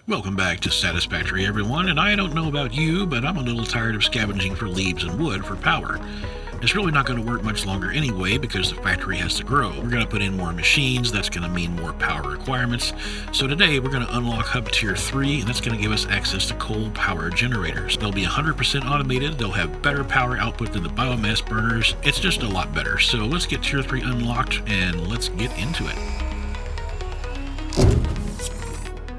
Welcome back to Satisfactory, everyone, and I don't know about you, but I'm a little tired of scavenging for leaves and wood for power. It's really not going to work much longer anyway because the factory has to grow. We're going to put in more machines, that's going to mean more power requirements. So today we're going to unlock Hub Tier 3, and that's going to give us access to coal power generators. They'll be 100% automated, they'll have better power output than the biomass burners. It's just a lot better. So let's get Tier 3 unlocked and let's get into it.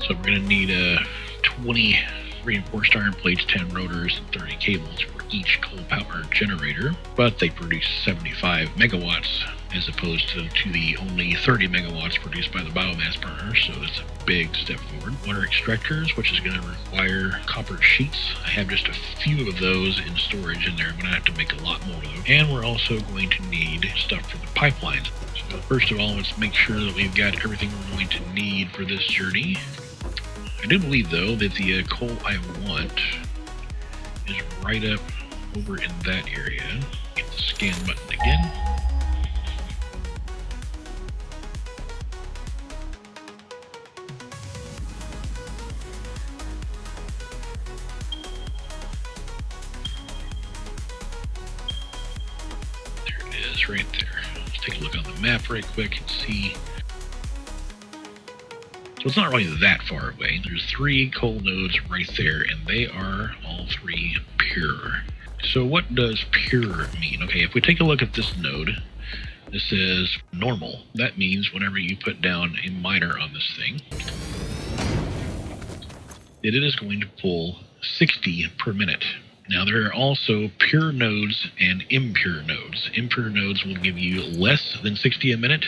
So we're going to need 20 reinforced iron plates, 10 rotors, and 30 cables for each coal power generator, but they produce 75 megawatts as opposed to the only 30 megawatts produced by the biomass burner, so it's a big step forward. Water extractors, which is going to require copper sheets. I have just a few of those in storage in there. I'm going to have to make a lot more of those. And we're also going to need stuff for the pipelines. So first of all, let's make sure that we've got everything we're going to need for this journey. I do believe, though, that the coal I want is right up over in that area. Hit the scan button again. There it is, right there. Let's take a look on the map right quick and see. So it's not really that far away. There's 3 coal nodes right there, and they are all 3 pure. So what does pure mean? Okay, if we take a look at this node, this says normal. That means whenever you put down a miner on this thing, that it is going to pull 60 per minute. Now there are also pure nodes and impure nodes. Impure nodes will give you less than 60 a minute,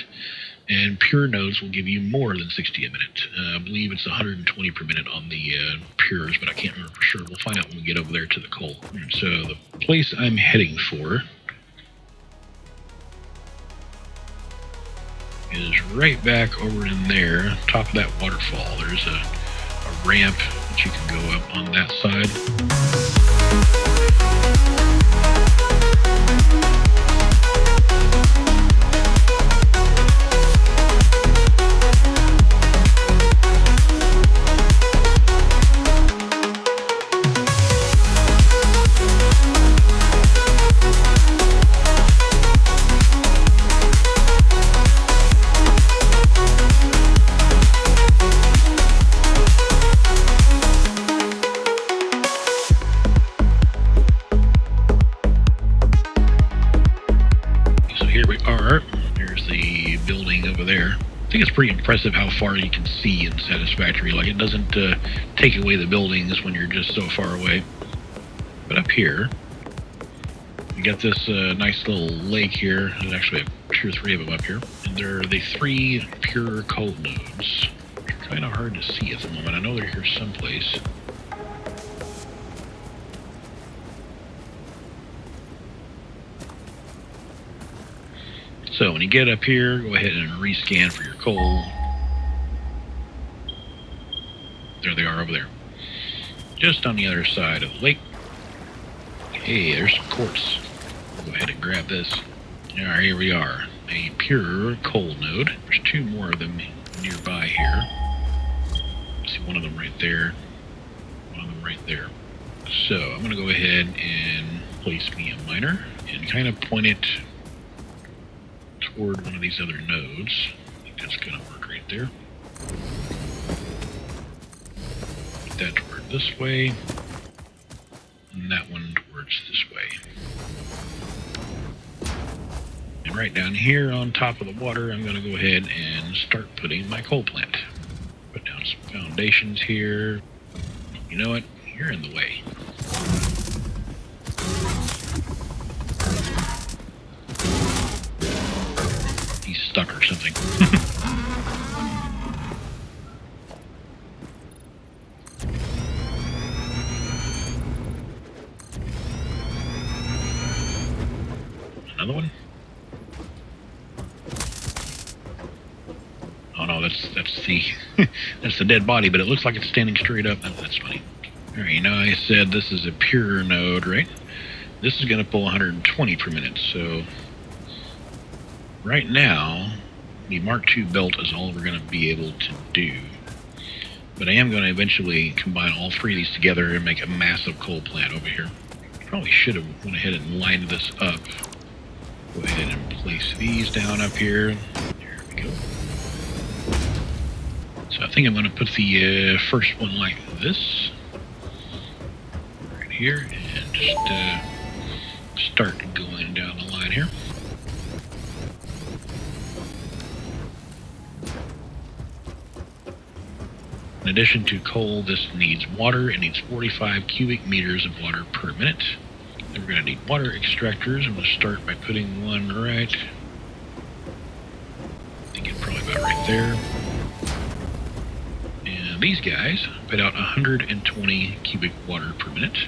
and pure nodes will give you more than 60 a minute. I believe it's 120 per minute on the pures, but I can't remember for sure. We'll find out when we get over there to the coal. So the place I'm heading for is right back over in there, top of that waterfall. There's a ramp that you can go up on that side. There's the building over there. I think it's pretty impressive how far you can see in Satisfactory. Like, it doesn't take away the buildings when you're just so far away. But up here, we got this nice little lake here. There's actually 2 or 3 of them up here. And they're the 3 pure coal nodes. Kind of hard to see at the moment. I know they're here someplace. So when you get up here, go ahead and rescan for your coal. There they are over there. Just on the other side of the lake. Hey, there's some quartz. Go ahead and grab this. Alright, here we are. A pure coal node. There's 2 more of them nearby here. See one of them right there. One of them right there. So I'm going to go ahead and place me a miner and kind of point it toward one of these other nodes. I think that's going to work right there. Put that toward this way, and that one towards this way. And right down here on top of the water, I'm going to go ahead and start putting my coal plant. Put down some foundations here. You know what? You're in the way. Stuck or something. Another one? Oh no, that's the that's the dead body, but it looks like it's standing straight up. Oh, that's funny. Alright, now I said this is a pure node, right? This is going to pull 120 per minute, so right now, the Mark II belt is all we're going to be able to do. But I am going to eventually combine all three of these together and make a massive coal plant over here. Probably should have went ahead and lined this up. Go ahead and place these down up here. There we go. So I think I'm going to put the first one like this. Right here. And just start going down the line here. In addition to coal, this needs water. It needs 45 cubic meters of water per minute. Then we're going to need water extractors. I'm going to start by putting one right. I think it's probably about right there. And these guys put out 120 cubic water per minute.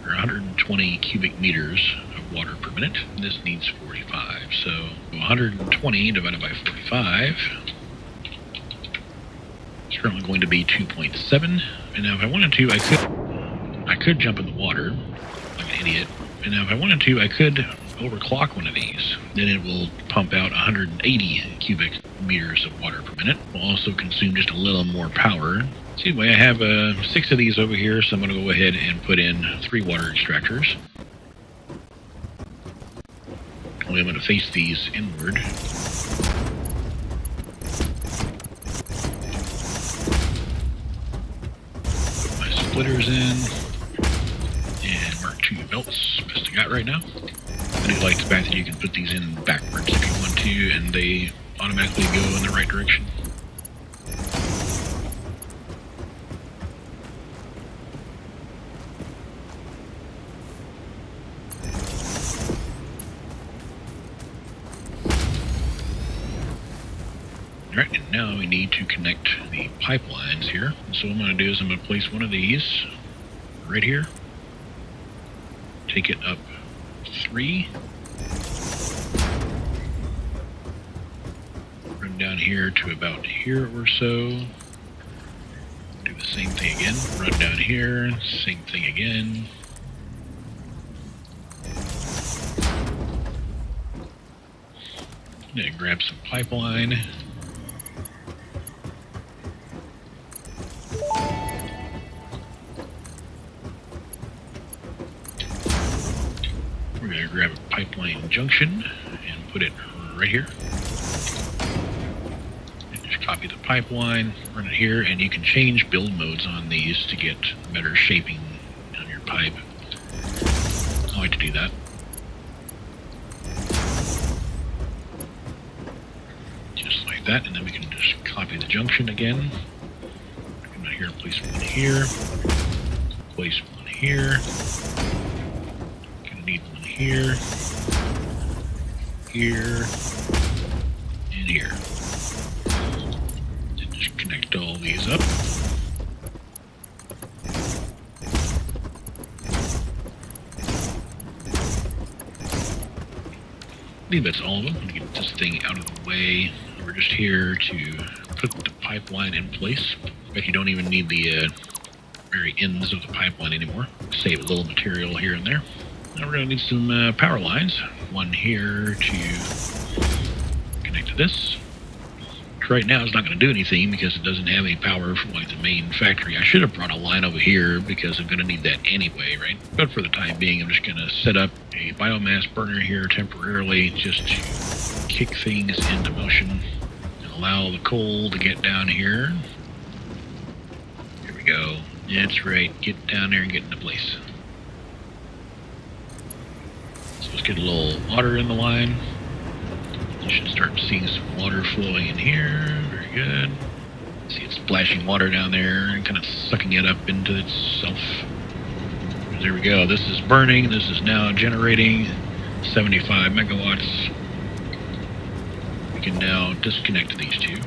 Or 120 cubic meters of water per minute. And this needs 45. So 120 divided by 45. It's currently going to be 2.7. And now if I wanted to, I could jump in the water like an idiot. And now if I wanted to, I could overclock one of these. Then it will pump out 180 cubic meters of water per minute. Will also consume just a little more power. So anyway, I have 6 of these over here, so I'm going to go ahead and put in 3 water extractors. Only I'm going to face these inward. Splitters in, and mark 2 belts, best I got right now. I do like the fact that you can put these in backwards if you want to, and they automatically go in the right direction. Alright, and now we need to connect the pipelines here. And so what I'm going to do is I'm going to place one of these right here. Take it up 3. Run down here to about here or so. Do the same thing again. Run down here, same thing again. Then grab some pipeline. We're going to grab a pipeline junction and put it right here. And just copy the pipeline, run it here, and you can change build modes on these to get better shaping on your pipe. I like to do that. Just like that, and then we can just copy the junction again. Come down here and place one here. Place one here. Gonna need one here. Here. And here. And just connect all these up. I believe that's all of them. I'm gonna get this thing out of the way. We're just here to put the pipeline in place. But you don't even need the very ends of the pipeline anymore. Save a little material here and there. Now we're going to need some power lines. One here to connect to this. Which right now it's not going to do anything because it doesn't have any power from like the main factory. I should have brought a line over here because I'm going to need that anyway, right? But for the time being, I'm just going to set up a biomass burner here temporarily just to kick things into motion and allow the coal to get down here. Here we go. That's right. Get down there and get into place. So let's get a little water in the line. You should start seeing some water flowing in here. Very good. See it splashing water down there and kind of sucking it up into itself. There we go. This is burning. This is now generating 75 megawatts. We can now disconnect these two.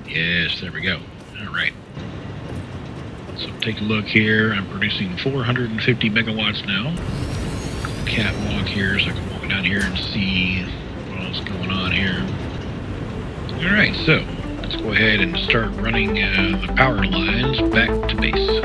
Yes, there we go. All right. So take a look here. I'm producing 450 megawatts now. Catwalk here, so I can walk down here and see what else is going on here. Alright, so let's go ahead and start running the power lines back to base.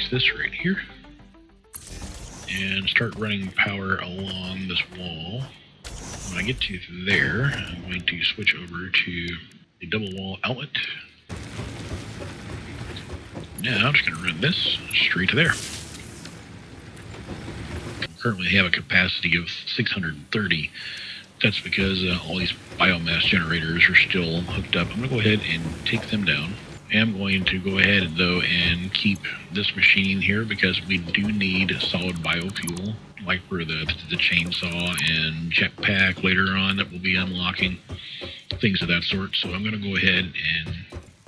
place this right here and start running power along this wall. When I get to there, I'm going to switch over to the double wall outlet. Now I'm just going to run this straight to there. Currently have a capacity of 630. That's because all these biomass generators are still hooked up. I'm going to go ahead and take them down. I'm going to go ahead, though, and keep this machine here because we do need solid biofuel, like for the chainsaw and jetpack later on that we'll be unlocking, things of that sort. So I'm going to go ahead and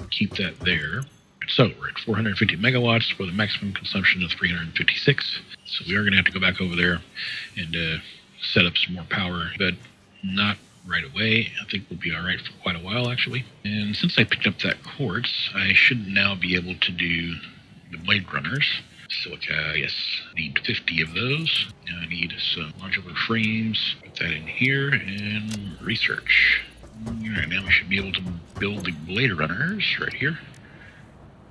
keep that there. So we're at 450 megawatts for the maximum consumption of 356. So we are going to have to go back over there and set up some more power, but not right away. I think we'll be all right for quite a while, actually. And since I picked up that quartz, I should now be able to do the blade runners. Silica, yes, need 50 of those. Now I need some modular frames. Put that in here and research. All right, now we should be able to build the blade runners right here.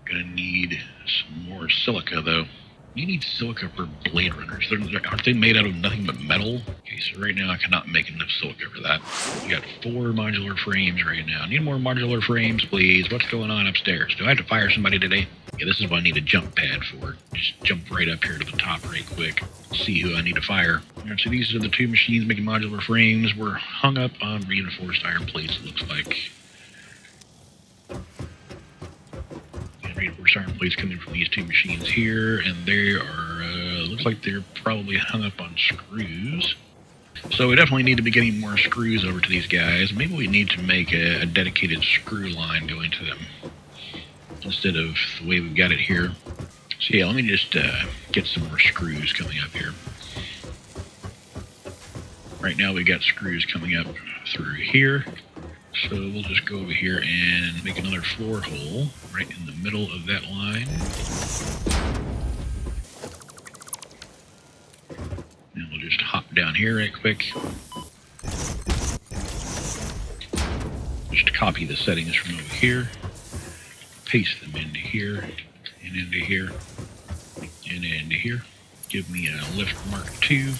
Gonna need some more silica, though. You need silica for blade runners. Aren't they made out of nothing but metal? Okay, so right now I cannot make enough silica for that. We got 4 modular frames right now. Need more modular frames, please. What's going on upstairs? Do I have to fire somebody today? Yeah, this is what I need a jump pad for. Just jump right up here to the top right quick. See who I need to fire. All right, so these are the 2 machines making modular frames. We're hung up on reinforced iron plates, it looks like. Reinforced iron plates coming from these 2 machines here, and they are, looks like they're probably hung up on screws. So we definitely need to be getting more screws over to these guys. Maybe we need to make a dedicated screw line going to them instead of the way we've got it here. So yeah, let me just get some more screws coming up here. Right now we've got screws coming up through here. So we'll just go over here and make another floor hole right in the middle of that line. And we'll just hop down here right quick. Just copy the settings from over here. Paste them into here, and into here, and into here. Give me a lift Mark II.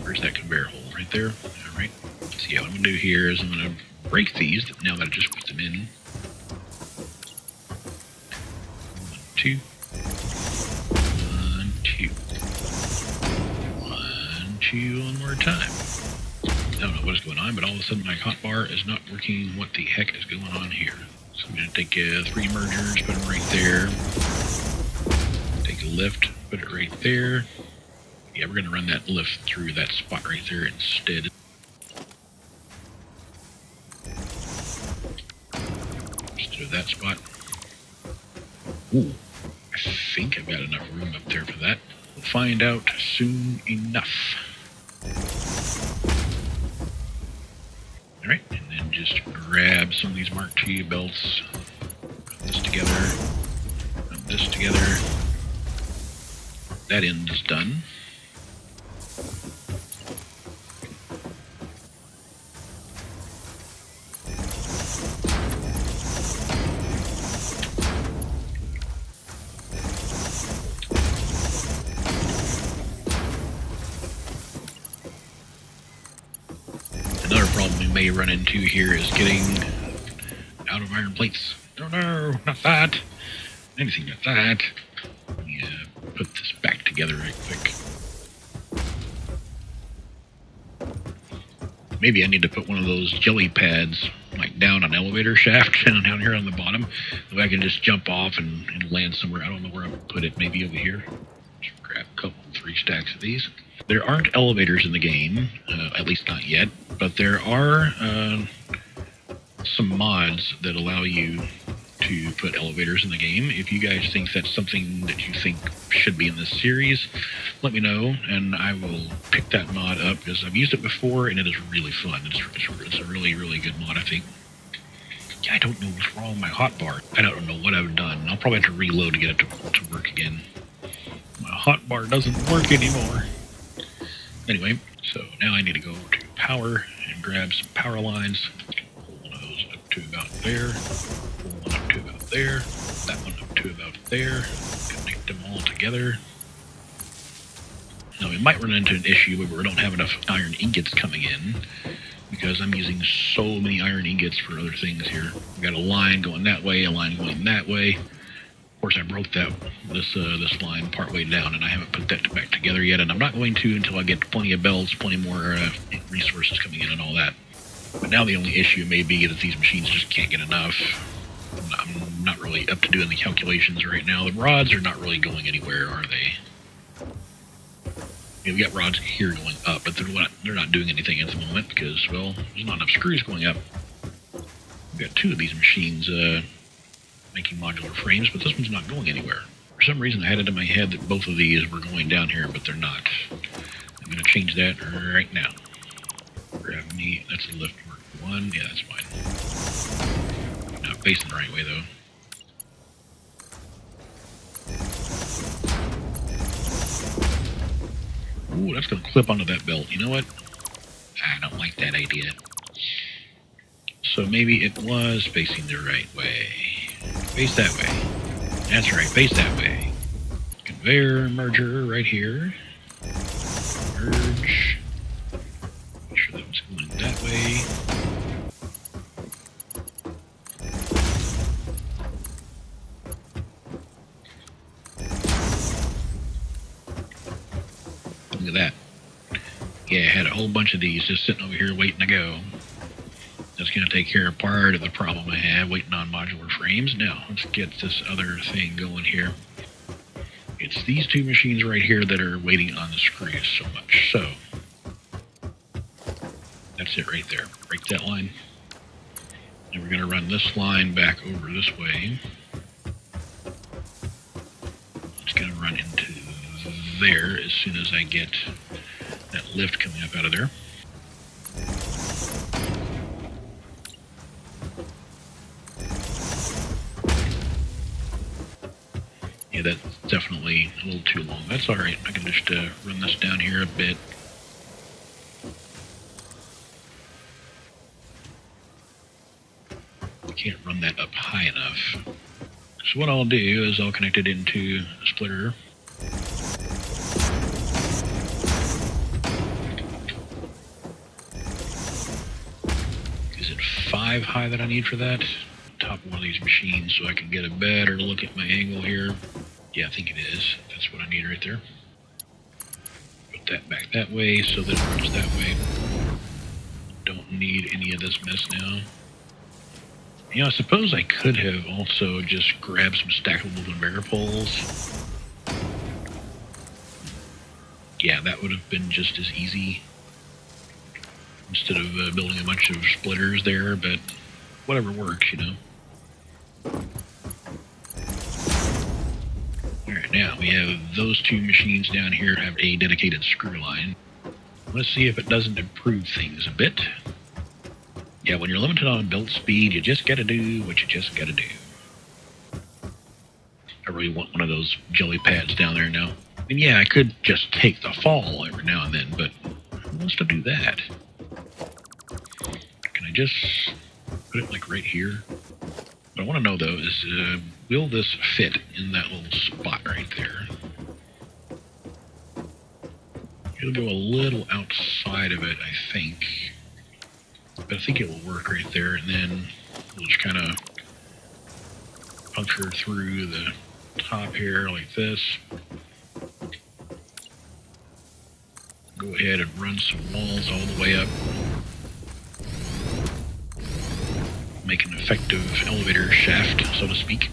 Where's that conveyor hole? Right there. All right. So yeah, what I'm going to do here is I'm going to break these now that I just put them in. 1, 2. 1, 2. 1, 2, one more time. I don't know what is going on, but all of a sudden my hotbar is not working. What the heck is going on here? So I'm going to take 3 mergers, put them right there. Take a lift, put it right there. Yeah, we're going to run that lift through that spot right there instead. Instead of that spot. Ooh, I think I've got enough room up there for that. We'll find out soon enough. Alright, and then just grab some of these Mark II belts. Put this together. Put this together. That end is done. Another problem we may run into here is getting out of iron plates. Oh no, not that. Anything but that. Let me put this back together right quick. Maybe I need to put one of those jelly pads like down an elevator shaft down here on the bottom. So I can just jump off and land somewhere. I don't know where I'm going to put it. Maybe over here. Just grab a couple, 3 stacks of these. There aren't elevators in the game, at least not yet, but there are some mods that allow you to put elevators in the game. If you guys think that's something that you think should be in this series, let me know, and I will pick that mod up, because I've used it before, and it is really fun. It's a really, really good mod, I think. Yeah, I don't know what's wrong with my hotbar. I don't know what I've done. I'll probably have to reload to get it to work again. My hotbar doesn't work anymore. Anyway, so now I need to go to power and grab some power lines. Pull one of those up to about there. Pull one up to about there. That there. Connect them all together. Now we might run into an issue where we don't have enough iron ingots coming in, because I'm using so many iron ingots for other things here. We got a line going that way, a line going that way. Of course, I broke this line partway down, and I haven't put that back together yet, and I'm not going to until I get plenty of bells, plenty more resources coming in and all that. But now the only issue may be that these machines just can't get enough. I'm not really up to doing the calculations right now. The rods are not really going anywhere, are they? Yeah, we got rods here going up, but they're not doing anything at the moment because, well, there's not enough screws going up. We've got two of these machines making modular frames, but this one's not going anywhere. For some reason, I had it in my head that both of these were going down here, but they're not. I'm going to change that right now. Grab me. That's a lift work 1. Yeah, that's fine. Not facing the right way, though. Ooh, that's going to clip onto that belt. You know what? I don't like that idea. So maybe it was facing the right way. Face that way. That's right, face that way. Conveyor merger right here. Merge. Make sure that was going that way. Look at that. Yeah, I had a whole bunch of these just sitting over here waiting to go. That's going to take care of part of the problem I have waiting on modular frames. Now, let's get this other thing going here. It's these two machines right here that are waiting on the screws so much. So, that's it right there. Break that line. And we're going to run this line back over this way. It's going to run into there as soon as I get that lift coming up out of there. Yeah, that's definitely a little too long. That's alright. I can just run this down here a bit. I can't run that up high enough. So what I'll do is I'll connect it into a splitter. Is it 5 high that I need for that? Top of one of these machines so I can get a better look at my angle here. Yeah, I think it is. That's what I need right there. Put that back that way so that it runs that way. Don't need any of this mess now. You know, I suppose I could have also just grabbed some stackable conveyor poles. Yeah, that would have been just as easy instead of building a bunch of splitters there, but whatever works, you know. Alright, now we have those two machines down here have a dedicated screw line. Let's see if it doesn't improve things a bit. Yeah, when you're limited on belt speed, you just gotta do what you just gotta do. I really want one of those jelly pads down there now. And yeah, I could just take the fall every now and then, but who wants to do that? Can I just put it like right here? What I want to know though is, will this fit in that little spot right there? It'll go a little outside of it, I think. But I think it will work right there, and then we'll just kind of puncture through the top here like this. Go ahead and run some walls all the way up. Make an effective elevator shaft, so to speak.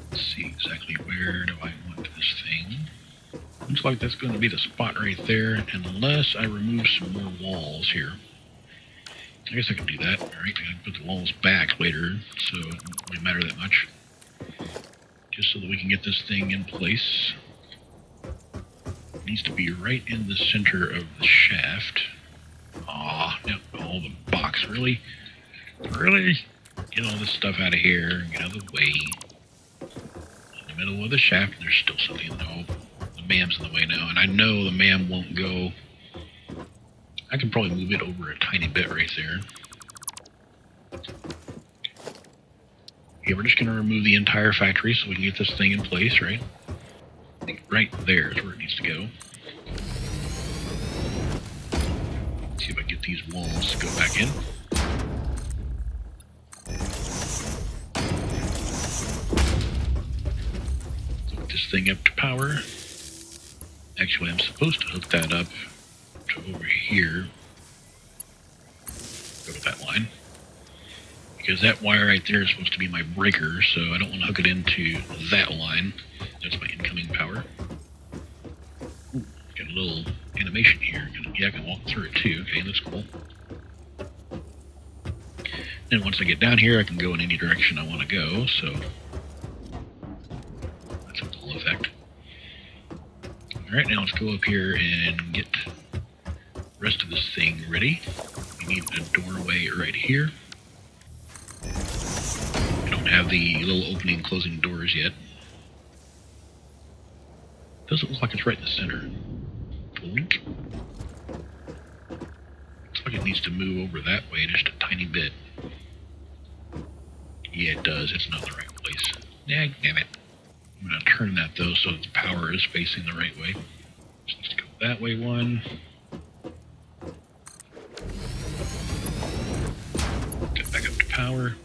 Let's see exactly where do I want this thing. Looks like that's going to be the spot right there, unless I remove some more walls here. I guess I can do that. All right, I can put the walls back later, so it doesn't really matter that much. Just so that we can get this thing in place. It needs to be right in the center of the shaft. Aw, no, all the box, really? Really? Get all this stuff out of here, get out of the way. In the middle of the shaft, there's still something, no. The MAM's in the way now, and I know the MAM won't go. I can probably move it over a tiny bit right there. Okay, we're just going to remove the entire factory so we can get this thing in place, right? I think right there is where it needs to go. Let's see if I can get these walls to go back in. Hook this thing up to power. Actually, I'm supposed to hook that up to over here. Go to that line. Because that wire right there is supposed to be my breaker, so I don't want to hook it into that line. That's my incoming power. Ooh, got a little animation here. Yeah, I can walk through it too. Okay, that's cool. And once I get down here, I can go in any direction I want to go, so that's a cool effect. Alright, now let's go up here and get the rest of this thing ready. We need a doorway right here. We don't have the little opening and closing doors yet. Doesn't look like it's right in the center. Blink. Looks like it needs to move over that way just a tiny bit. Yeah, it does. It's not the right place. Damn it. I'm going to turn that, though, so the power is facing the right way. So let's go that way one. Get back up to power.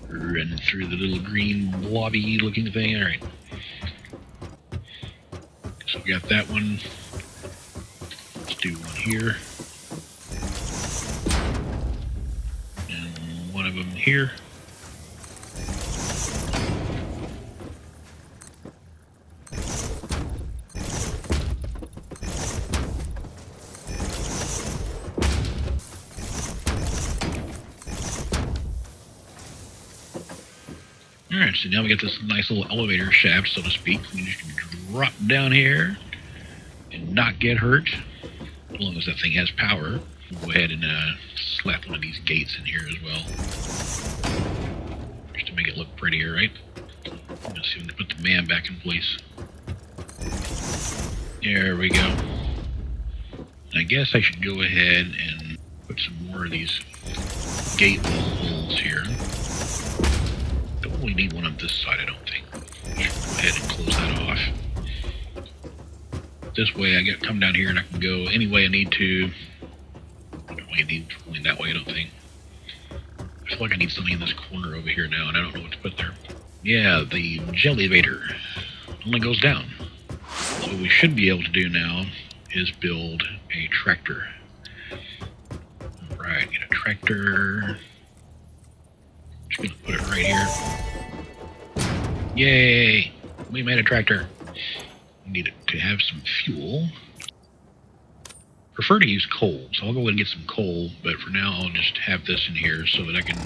Run through the little green blobby looking thing. Alright. So we got that one. Let's do one here. And one of them here. Alright, so now we got this nice little elevator shaft, so to speak. We just can drop down here and not get hurt, as long as that thing has power. We'll go ahead and slap one of these gates in here as well, just to make it look prettier, right? Let's see if we can put the man back in place. There we go. I guess I should go ahead and put some more of these gate wall holes here. Don't really need one on this side, I don't think. Should go ahead and close that off. This way I get come down here and I can go any way I need to. I don't really need going that way, I don't think. I feel like I need something in this corner over here now, and I don't know what to put there. Yeah, the Jellyvator only goes down. So what we should be able to do now is build a tractor. Alright, get a tractor. Just gonna put it right here. Yay! We made a tractor. We need it to have some fuel. Prefer to use coal, so I'll go ahead and get some coal, but for now I'll just have this in here so that I can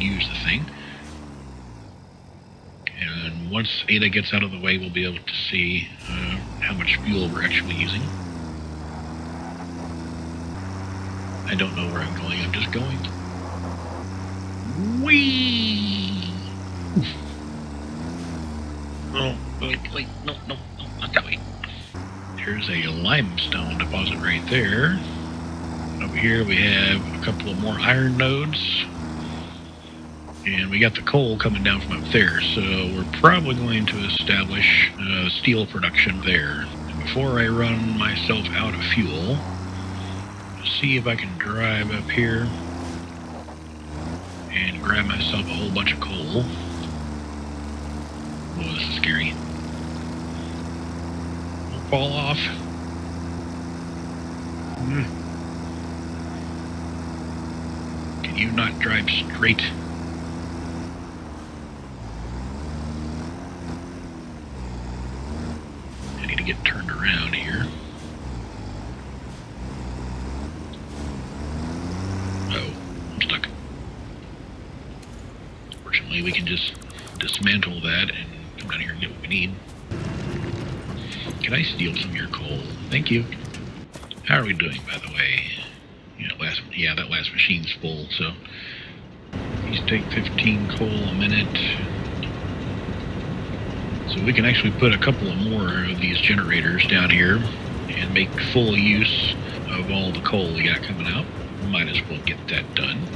use the thing. And once Ada gets out of the way, we'll be able to see how much fuel we're actually using. I don't know where I'm going, I'm just going. Whee! Oh, wait, no, not that way. There's a limestone deposit right there. And over here we have a couple of more iron nodes. And we got the coal coming down from up there, so we're probably going to establish steel production there. And before I run myself out of fuel, see if I can drive up here and grab myself a whole bunch of coal. Whoa, this is scary. Don't fall off. Can you not drive straight? I need to get turned around here. Oh, I'm stuck. Fortunately, we can just dismantle that and come down here and get what we need. Can I steal some of your coal? Thank you. How are we doing, by the way? Yeah, that last machine's full, so these take 15 coal a minute. So we can actually put a couple of more of these generators down here and make full use of all the coal we got coming out. Might as well get that done.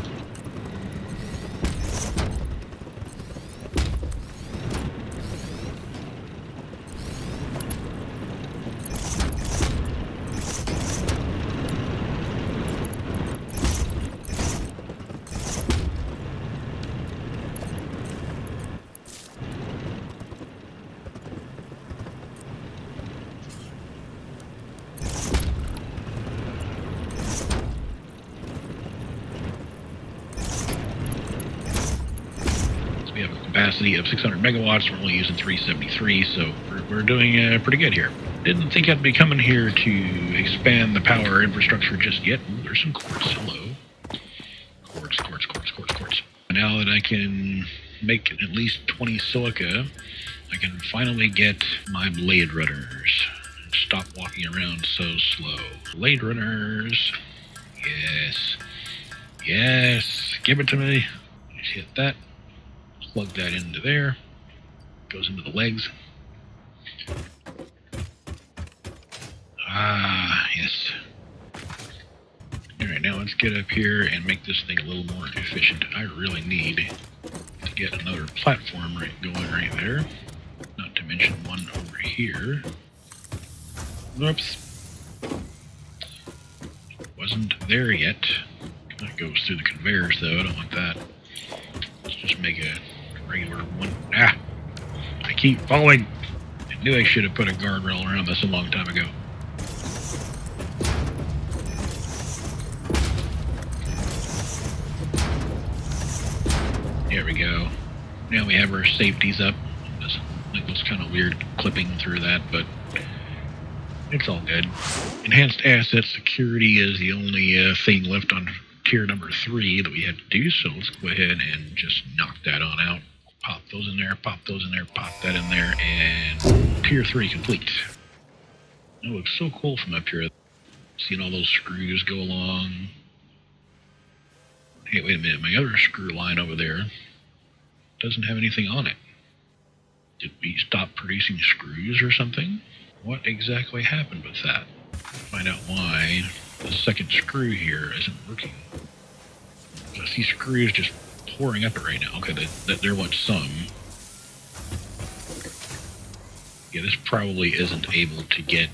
We have a capacity of 600 megawatts. We're only using 373, so we're doing pretty good here. Didn't think I'd be coming here to expand the power infrastructure just yet. Ooh, there's some quartz. Hello. Quartz. Now that I can make at least 20 silica, I can finally get my blade runners. Stop walking around so slow. Blade runners. Yes. Give it to me. Just hit that. Plug that into there. Goes into the legs. Ah, yes. Alright, now let's get up here and make this thing a little more efficient. I really need to get another platform going right there. Not to mention one over here. Whoops. Wasn't there yet. That goes through the conveyors though, I don't want that. Let's just make a regular one. Ah! I keep falling! I knew I should have put a guardrail around this a long time ago. There we go. Now we have our safeties up. It looks kind of weird clipping through that, but it's all good. Enhanced asset security is the only thing left on tier number 3 that we had to do, so let's go ahead and just knock that on out. Pop those in there, pop that in there, and tier 3 complete. It looks so cool from up here. Seeing all those screws go along. Hey, wait a minute, my other screw line over there doesn't have anything on it. Did we stop producing screws or something? What exactly happened with that? Find out why the second screw here isn't working. I see screws just pouring up it right now. Okay, there was some. Yeah, this probably isn't able to get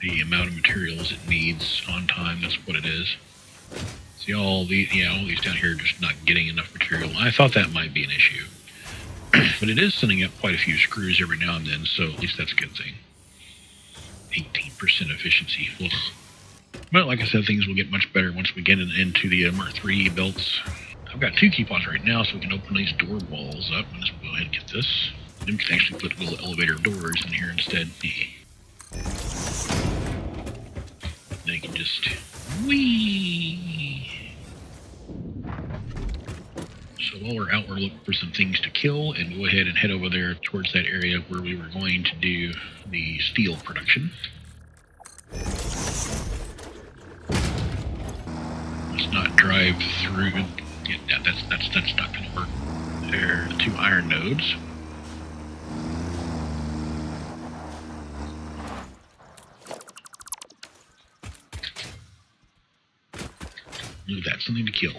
the amount of materials it needs on time. That's what it is. See all these down here just not getting enough material. I thought that might be an issue. But it is sending up quite a few screws every now and then, so at least that's a good thing. 18% efficiency. Ugh. But like I said, things will get much better once we get into the Mark III belts. I've got 2 key pods right now, so we can open these door walls up. Let's go ahead and get this. Then we can actually put little elevator doors in here instead. Then you can just whee. So while we're out, we're looking for some things to kill, and go ahead and head over there towards that area where we were going to do the steel production. Let's not drive through. Yeah, that's not going to work. There are the 2 iron nodes. Ooh, that's something to kill.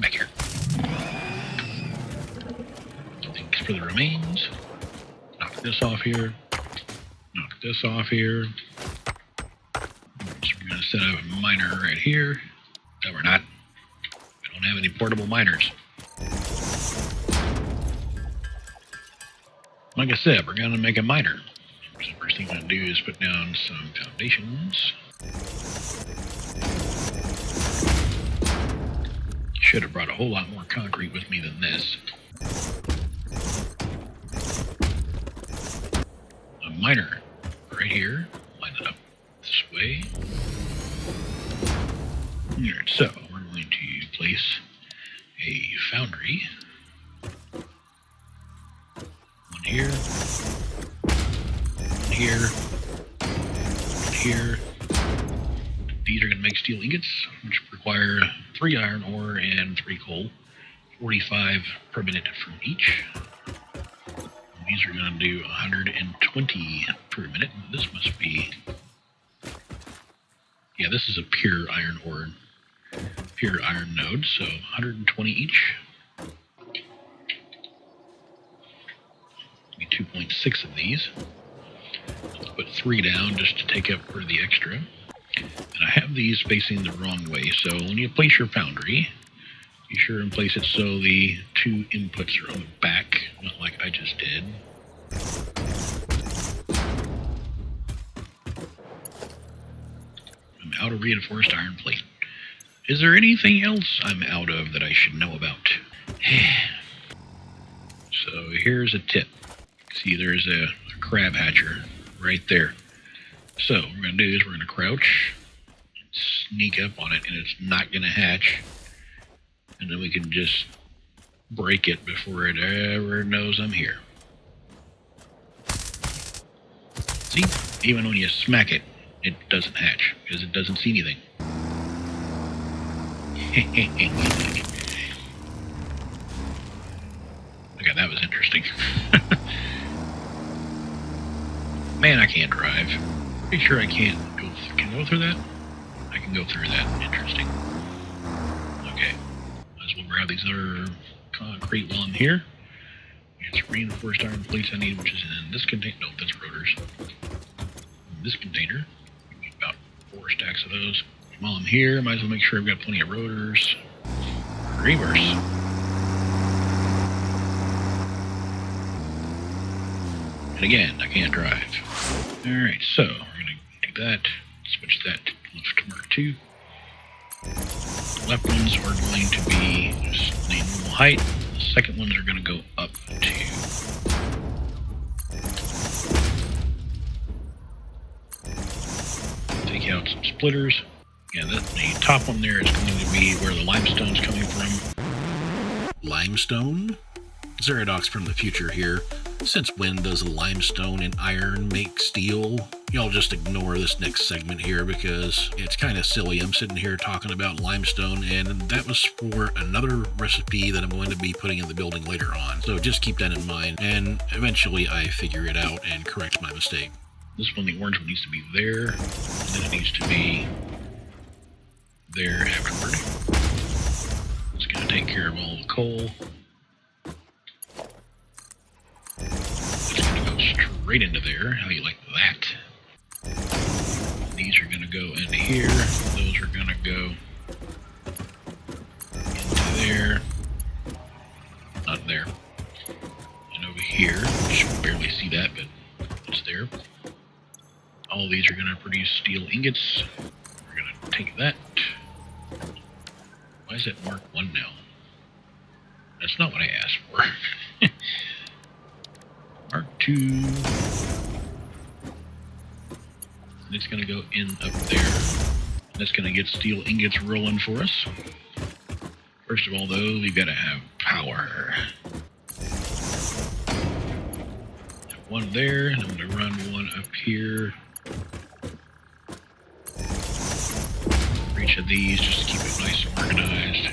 Back here. Thanks for the remains. Knock this off here. Knock this off here. So we're going to set up a miner right here. No, we're not. We don't have any portable miners. Like I said, we're going to make a miner. So the first thing I'm going to do is put down some foundations. Should have brought a whole lot more concrete with me than this. A miner right here. Line it up this way. Alright, so we're going to place a foundry. One here. Here, here. These are going to make steel ingots, which require 3 iron ore and 3 coal, 45 per minute from each. These are going to do 120 per minute. This must be, yeah, this is a pure iron ore, pure iron node, so 120 each. Be 2.6 of these. Let's put 3 down just to take up for the extra. And I have these facing the wrong way, so when you place your foundry, be sure and place it so the 2 inputs are on the back, not like I just did. I'm outer reinforced iron plate. Is there anything else I'm out of that I should know about? So here's a tip. See, there's a crab hatcher right there. So what we're going to do is we're going to crouch, sneak up on it, and it's not going to hatch. And then we can just break it before it ever knows I'm here. See? Even when you smack it, it doesn't hatch, because it doesn't see anything. Okay, that was interesting. Man, I can't drive. Pretty sure I can't go. Can I go through that? I can go through that. Interesting. Okay. Might as well grab these other concrete while I'm here. It's reinforced iron plates I need, which is in this container. No, that's rotors. In this container. About 4 stacks of those. While I'm here, might as well make sure I've got plenty of rotors. Reverse. And again, I can't drive. Alright, so we're going to do that. Switch that to left to mark 2. Left ones are going to be just the normal height. The second ones are going to go up to. Take out some splitters. Yeah, the top one there is going to be where the limestone's coming from. Limestone? Xeridox from the future here. Since when does limestone and iron make steel? Y'all just ignore this next segment here because it's kind of silly. I'm sitting here talking about limestone, and that was for another recipe that I'm going to be putting in the building later on. So just keep that in mind, and eventually I figure it out and correct my mistake. This one, the orange one, needs to be there, and then it needs to be there afterward. It's going to take care of all the coal. It's going to go straight into there. How do you like that? These are going to go into here. Those are going to go into there. Not there. And over here. You should barely see that, but it's there. All these are going to produce steel ingots. We're going to take that. Why is it mark 1 now? That's not what I asked for. Mark 2. And it's going to go in up there. And that's going to get steel ingots rolling for us. First of all, though, we've got to have power. One there, and I'm going to run one up here. For each of these, just to keep it nice and organized.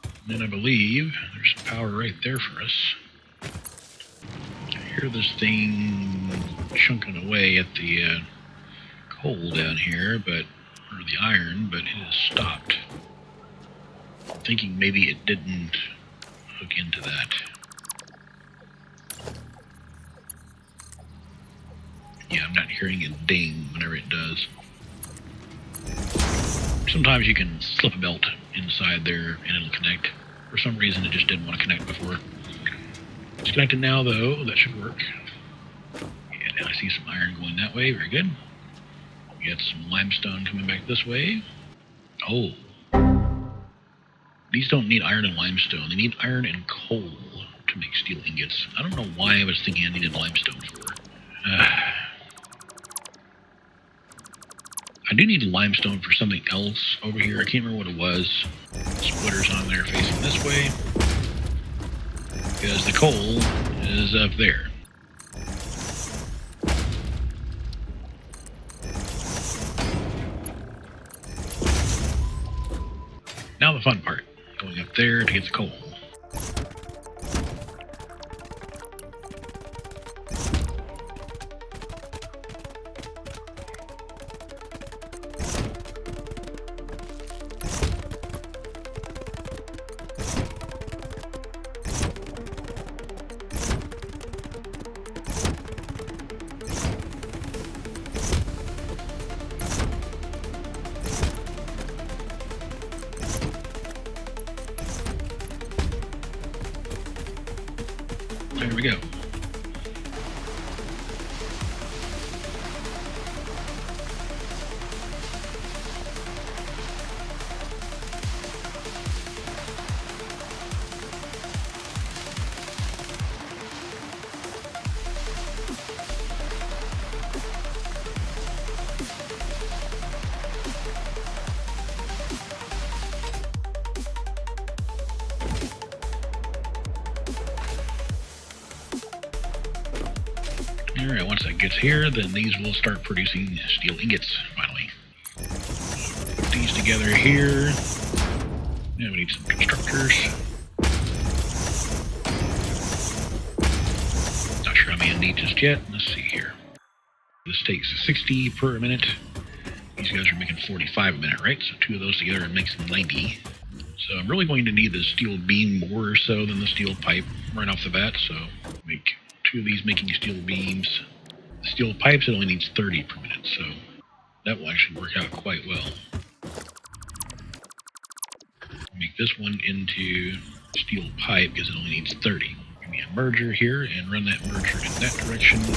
And then I believe there's some power right there for us. I hear this thing chunking away at the coal down here, or the iron, but it has stopped. I'm thinking maybe it didn't hook into that. Yeah, I'm not hearing it ding whenever it does. Sometimes you can slip a belt inside there and it'll connect. For some reason it just didn't want to connect before. It's connected now though, that should work. And I see some iron going that way, very good. We got some limestone coming back this way. Oh. These don't need iron and limestone, they need iron and coal to make steel ingots. I don't know why I was thinking I needed limestone for. I do need limestone for something else over here. I can't remember what it was. Splitters on there facing this way. Because the coal is up there. Now the fun part. Going up there to get the coal. There we go. Alright, once that gets here, then these will start producing steel ingots, finally. Put these together here. Now we need some constructors. Not sure how many I need just yet. Let's see here. This takes 60 per minute. These guys are making 45 a minute, right? So two of those together it makes 90. So I'm really going to need the steel beam more or so than the steel pipe right off the bat. So make two of these making steel beams. The steel pipes, it only needs 30 per minute, so that will actually work out quite well. Make this one into steel pipe because it only needs 30. Give me a merger here and run that merger in that direction. A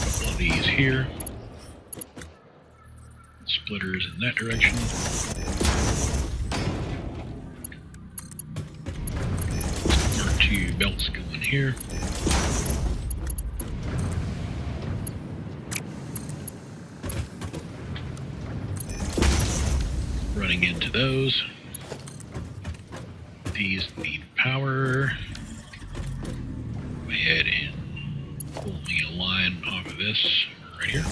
couple of these here. Splitters in that direction. Mark 2 belts going here. Running into those. These need power. Go ahead and pull me a line off of this right here.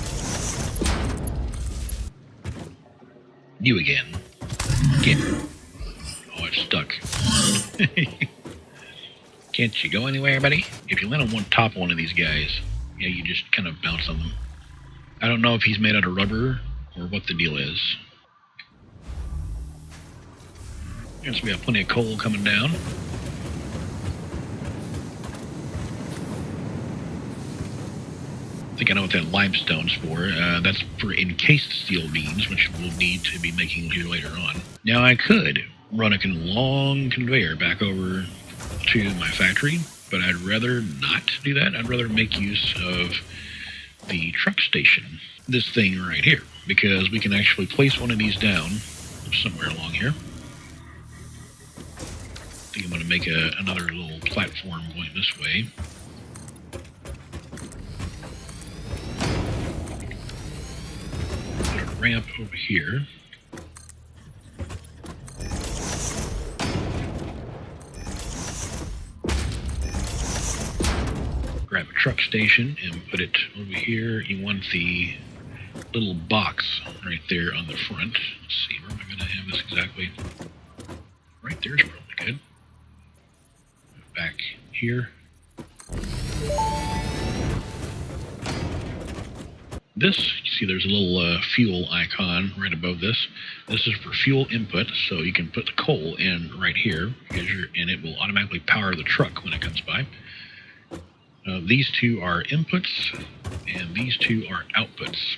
You again. Get. Oh, it's stuck. Can't you go anywhere, buddy? If you land on top of one of these guys, yeah, you just kind of bounce on them. I don't know if he's made out of rubber or what the deal is. Yes, we have plenty of coal coming down. I think I know what that limestone's for. That's for encased steel beams, which we'll need to be making here later on. Now I could run a long conveyor back over to my factory, but I'd rather not do that. I'd rather make use of the truck station, this thing right here, because we can actually place one of these down somewhere along here. I think I'm going to make another little platform going this way. Put a ramp over here. Grab a truck station and put it over here. You want the little box right there on the front. Let's see, where am I going to have this exactly? Right there's probably good. Back here. This, you see there's a little fuel icon right above this. This is for fuel input, so you can put the coal in right here, and it will automatically power the truck when it comes by. These two are inputs, and these two are outputs.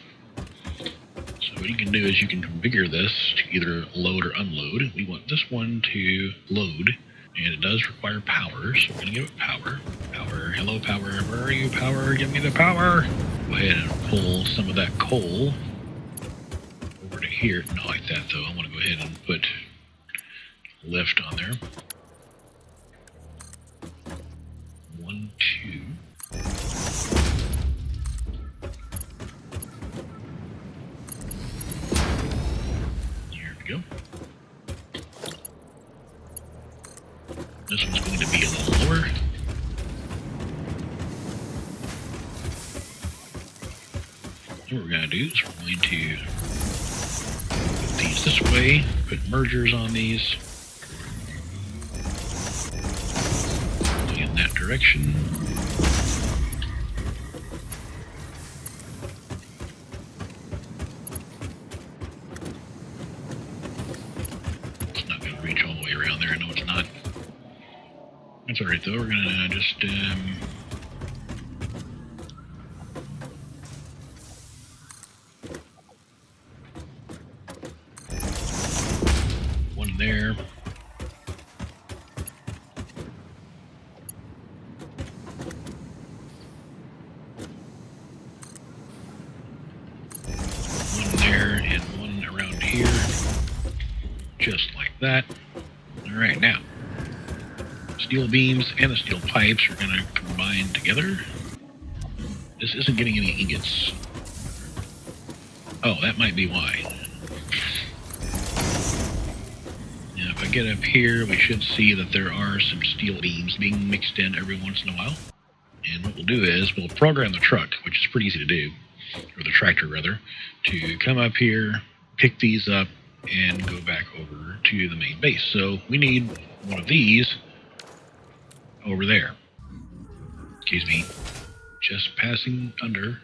So what you can do is you can configure this to either load or unload. We want this one to load, and it does require power, so we're going to give it power. Power, hello power, where are you, power? Give me the power! Go ahead and pull some of that coal over to here. Not like that though, I want to go ahead and put lift on there. 1, 2. Here we go. This one's going to be a little lower. What we're going to do is we're going to put these this way, put mergers on these in that direction. It's not going to reach all the way around there. I know it's not. That's alright though. We're going to just one there. One there and one around here. Just like that. Alright, now steel beams and the steel pipes are going to combine together. This isn't getting any ingots. Oh, that might be why. Yeah, if if I get up here, we should see that there are some steel beams being mixed in every once in a while. And what we'll do is we'll program the truck, which is pretty easy to do, or the tractor rather, to come up here, pick these up, and go back over to the main base. So we need one of these over there. Excuse me, just passing under.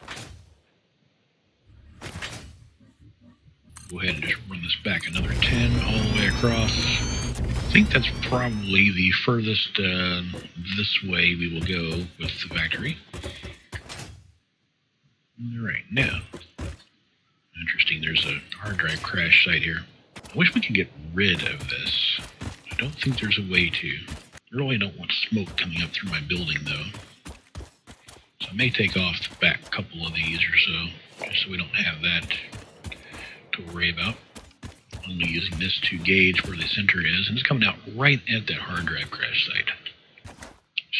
Go ahead and just run this back another 10 all the way across. I think that's probably the furthest this way we will go with the factory. Alright, now, interesting, there's a hard drive crash site here. I wish we could get rid of this. I don't think there's a way to. I really don't want smoke coming up through my building though. So I may take off the back couple of these or so, just so we don't have that to worry about. Only using this to gauge where the center is, and it's coming out right at that hard drive crash site.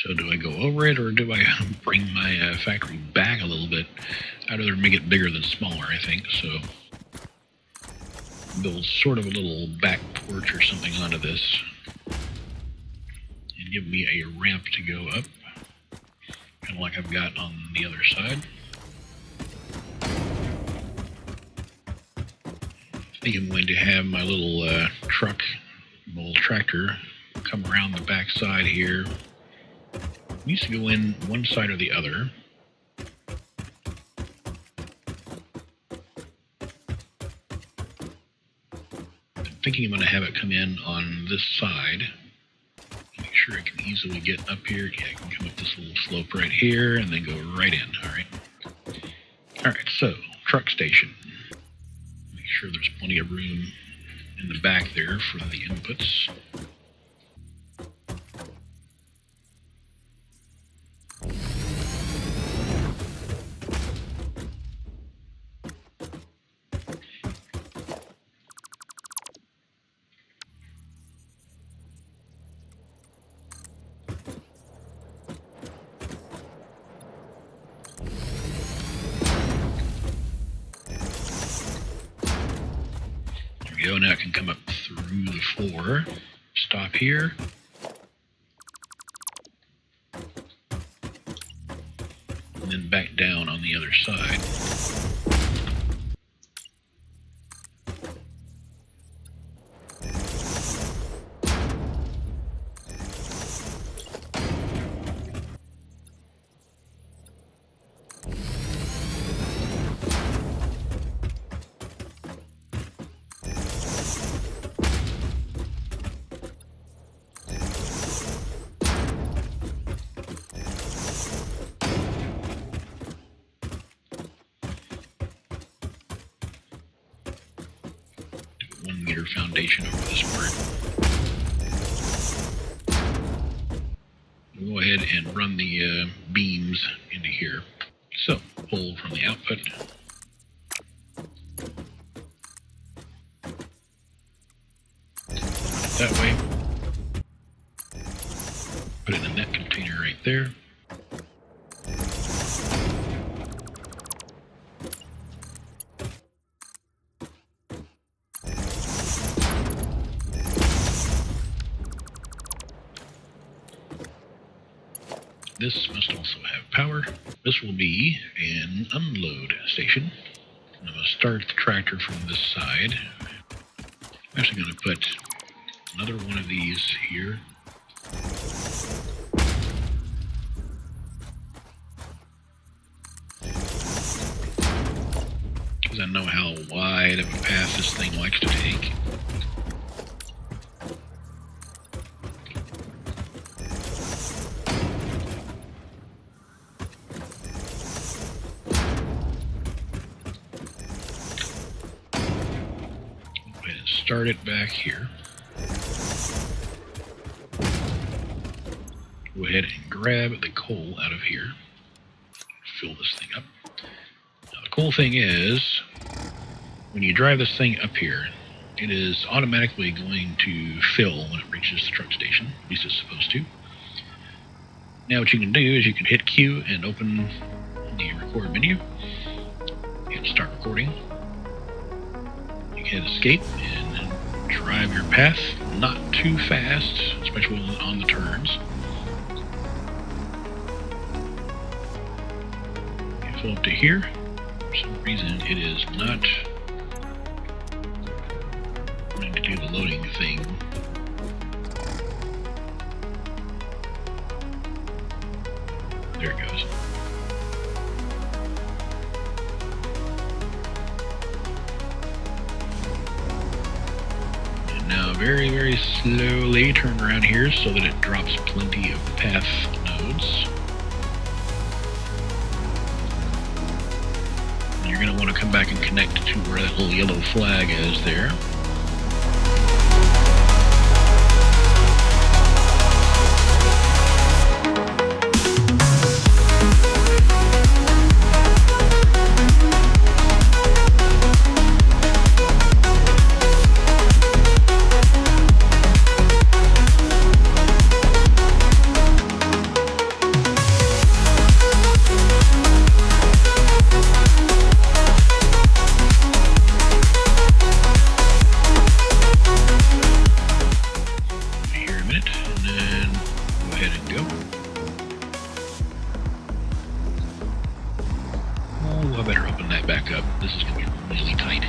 So do I go over it, or do I bring my factory back a little bit? I'd rather make it bigger than smaller, I think, so build sort of a little back porch or something onto this, and give me a ramp to go up, kind of like I've got on the other side. I think I'm going to have my little truck, little tractor, come around the back side here. It needs to go in one side or the other. I'm thinking I'm going to have it come in on this side. Make sure I can easily get up here. Yeah, I can come up this little slope right here and then go right in. Alright, so truck station. Make sure there's plenty of room in the back there for the inputs. Go. Now I can come up through the floor, stop here, and then back down on the other side. Foundation over this part. We'll go ahead and run the beams into here. So, pull from the output. Run it that way. Put it in that container right there. This must also have power. This will be an unload station. I'm going to start the tractor from this side. I'm actually going to put another one of these here. Because I know how wide of a path this thing likes to take. Start it back here. Go ahead and grab the coal out of here. Fill this thing up. Now the cool thing is, when you drive this thing up here, it is automatically going to fill when it reaches the truck station. At least it's supposed to. Now what you can do is you can hit Q and open the record menu and start recording. You can hit escape and drive your path not too fast, especially on the turns. Fill up to here. For some reason, it is not wanting to do the loading thing. There it goes. And now very, very slowly turn around here so that it drops plenty of path nodes. And you're going to want to come back and connect to where that little yellow flag is there. I better open that back up. This is going to be really tight.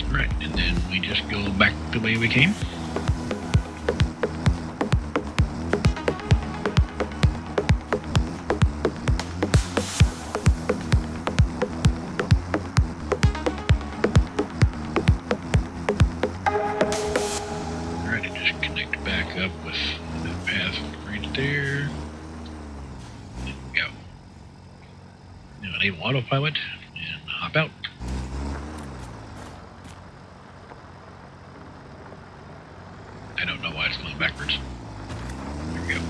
Alright, and then we just go back the way we came. Alright, and just connect back up with the path right there. There we go. Now enable autopilot and hop out. I don't know why it's going backwards. There we go.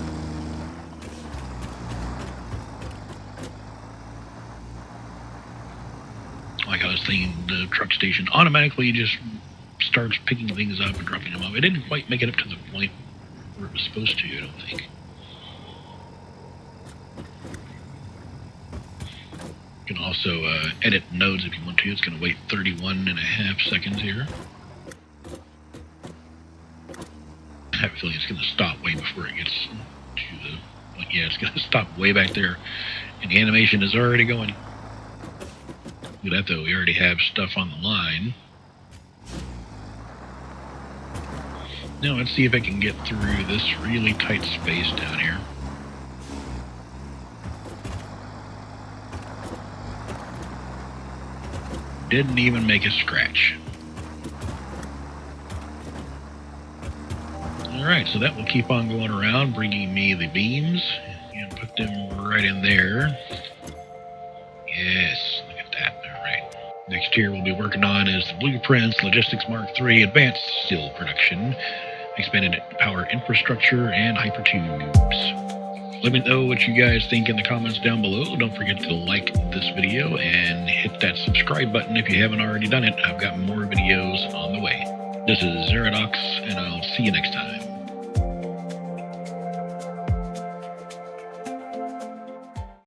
Like I was thinking, the truck station automatically just starts picking things up and dropping them off. It didn't quite make it up to the point where it was supposed to, I don't think. You can also edit nodes if you want to. It's going to wait 31.5 seconds here. I have a feeling it's going to stop way before it gets to the point. Yeah, it's going to stop way back there. And the animation is already going. Look at that though, we already have stuff on the line. Now let's see if I can get through this really tight space down here. Didn't even make a scratch. Alright, so that will keep on going around, bringing me the beams, and put them right in there. Yes, look at that. Alright. Next here we'll be working on is the Blueprints, Logistics Mark III, Advanced Steel Production, Expanded Power Infrastructure, and Hypertubes. Let me know what you guys think in the comments down below. Don't forget to like this video and hit that subscribe button if you haven't already done it. I've got more videos on the way. This is Xeridox, and I'll see you next time.